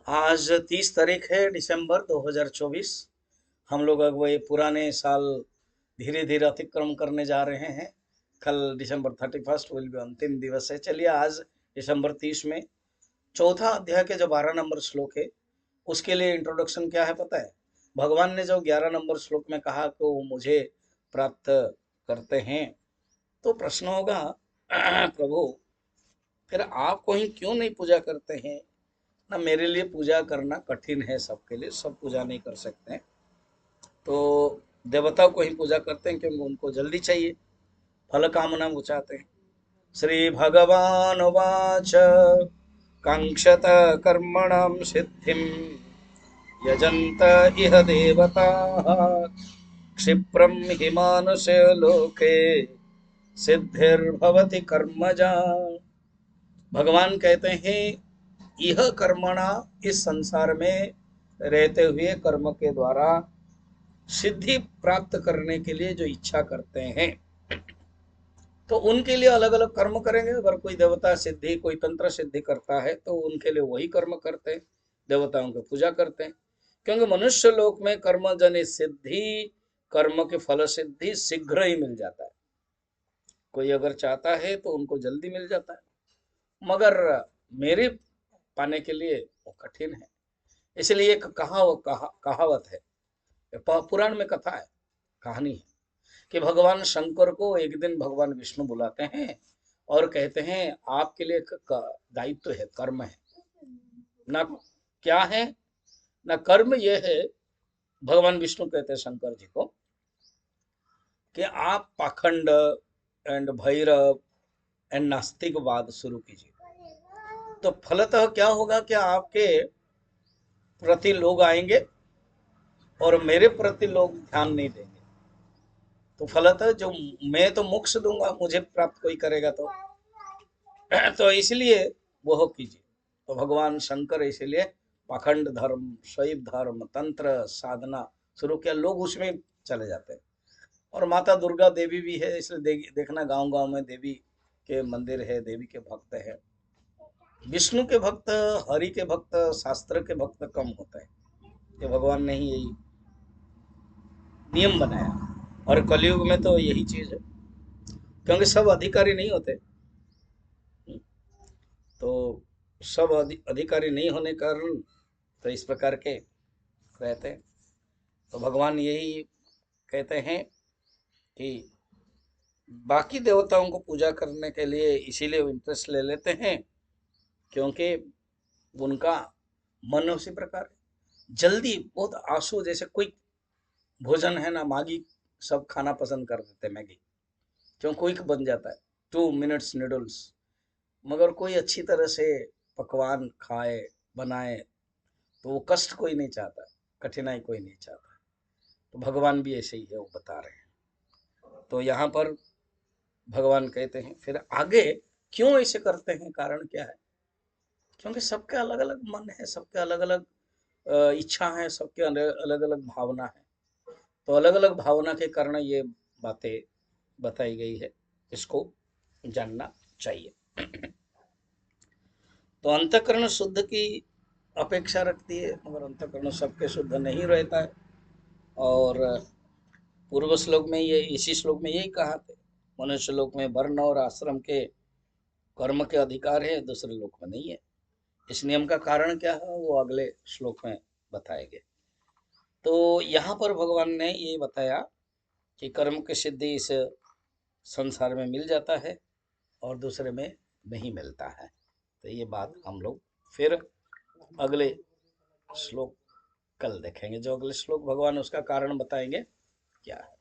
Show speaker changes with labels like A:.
A: आज 30 तारीख है दिसंबर 2024। हम लोग अब वही पुराने साल धीरे धीरे अतिक्रम करने जा रहे हैं। कल दिसंबर 31 विल भी अंतिम दिवस है। चलिए आज दिसंबर 30 में चौथा अध्याय के जो 12 नंबर श्लोक है उसके लिए इंट्रोडक्शन क्या है पता है। भगवान ने जो 11 नंबर श्लोक में कहा कि वो मुझे प्राप्त करते हैं, तो प्रश्न होगा प्रभु फिर आप कोई क्यों नहीं पूजा करते हैं ना। मेरे लिए पूजा करना कठिन है, सबके लिए सब पूजा नहीं कर सकते हैं। तो देवता को ही पूजा करते हैं क्योंकि उनको जल्दी चाहिए, फल कामना वो चाहते हैं। श्री भगवान वाच कांक्षत कर्मणाम सिद्धिम यजंत इह देवता क्षिप्रम हि मानुष्य लोके सिद्धिर्भवति कर्मजा। भगवान कहते हैं यह कर्मणा, इस संसार में रहते हुए कर्म के द्वारा सिद्धि प्राप्त करने के लिए जो इच्छा करते हैं, तो उनके लिए अलग अलग कर्म करेंगे। अगर कोई देवता सिद्धि, कोई तंत्र सिद्धि करता है तो उनके लिए वही कर्म करते हैं, देवताओं की पूजा करते हैं। क्योंकि मनुष्य लोक में कर्म जनित सिद्धि, कर्म के फल सिद्धि शीघ्र ही मिल जाता है। कोई अगर चाहता है तो उनको जल्दी मिल जाता है, मगर मेरे पाने के लिए वो कठिन है। इसलिए एक कहावत है, पुराण में कथा है, कहानी है कि भगवान शंकर को एक दिन भगवान विष्णु बुलाते हैं और कहते हैं आपके लिए एक दायित्व है, कर्म है ना। क्या है ना, कर्म ये है। भगवान विष्णु कहते हैं शंकर जी को कि आप पाखंड एंड भैरव एंड नास्तिकवाद शुरू कीजिए। तो फलतः क्या होगा कि आपके प्रति लोग आएंगे और मेरे प्रति लोग ध्यान नहीं देंगे। तो फलतः जो मैं तो मोक्ष दूंगा, मुझे प्राप्त कोई करेगा तो इसलिए वो कीजिए। तो भगवान शंकर इसलिए पाखंड धर्म, शैव धर्म, तंत्र साधना शुरू किया। लोग उसमें चले जाते हैं। और माता दुर्गा देवी भी है, इसलिए देखना गांव गांव में देवी के मंदिर है, देवी के भक्त है। विष्णु के भक्त, हरि के भक्त, शास्त्र के भक्त कम होता है। ये भगवान ने ही यही नियम बनाया। और कलयुग में तो यही चीज है, क्योंकि सब अधिकारी नहीं होते। तो सब अधिकारी नहीं होने के कारण तो इस प्रकार के रहते हैं। तो भगवान यही कहते हैं कि बाकी देवताओं को पूजा करने के लिए इसीलिए इंटरेस्ट ले लेते हैं क्योंकि उनका मन उसी प्रकार है। जल्दी बहुत आंसू, जैसे कोई भोजन है ना, मैगी सब खाना पसंद कर देते हैं, मैगी क्यों क्विक बन जाता है, 2 मिनट्स नूडल्स। मगर कोई अच्छी तरह से पकवान खाए, बनाए, तो वो कष्ट कोई नहीं चाहता, कठिनाई कोई नहीं चाहता। तो भगवान भी ऐसे ही है, वो बता रहे हैं। तो यहाँ पर भगवान कहते हैं फिर आगे क्यों ऐसे करते हैं, कारण क्या है। क्योंकि सबके अलग अलग मन है, सबके अलग अलग इच्छा है, सबके अलग अलग भावना है। तो अलग अलग भावना के कारण ये बातें बताई गई है, इसको जानना चाहिए। तो अंतःकरण शुद्ध की अपेक्षा रखती है, मगर अंतःकरण सबके शुद्ध नहीं रहता है। और पूर्व श्लोक में ये, इसी श्लोक में यही कहा था, मनुष्य लोक में वर्ण और आश्रम के कर्म के अधिकार है, दूसरे लोक में नहीं है। इस नियम का कारण क्या है वो अगले श्लोक में बताएंगे। तो यहाँ पर भगवान ने ये बताया कि कर्म की सिद्धि इस संसार में मिल जाता है और दूसरे में नहीं मिलता है। तो ये बात हम लोग फिर अगले श्लोक कल देखेंगे। जो अगले श्लोक भगवान उसका कारण बताएंगे क्या है।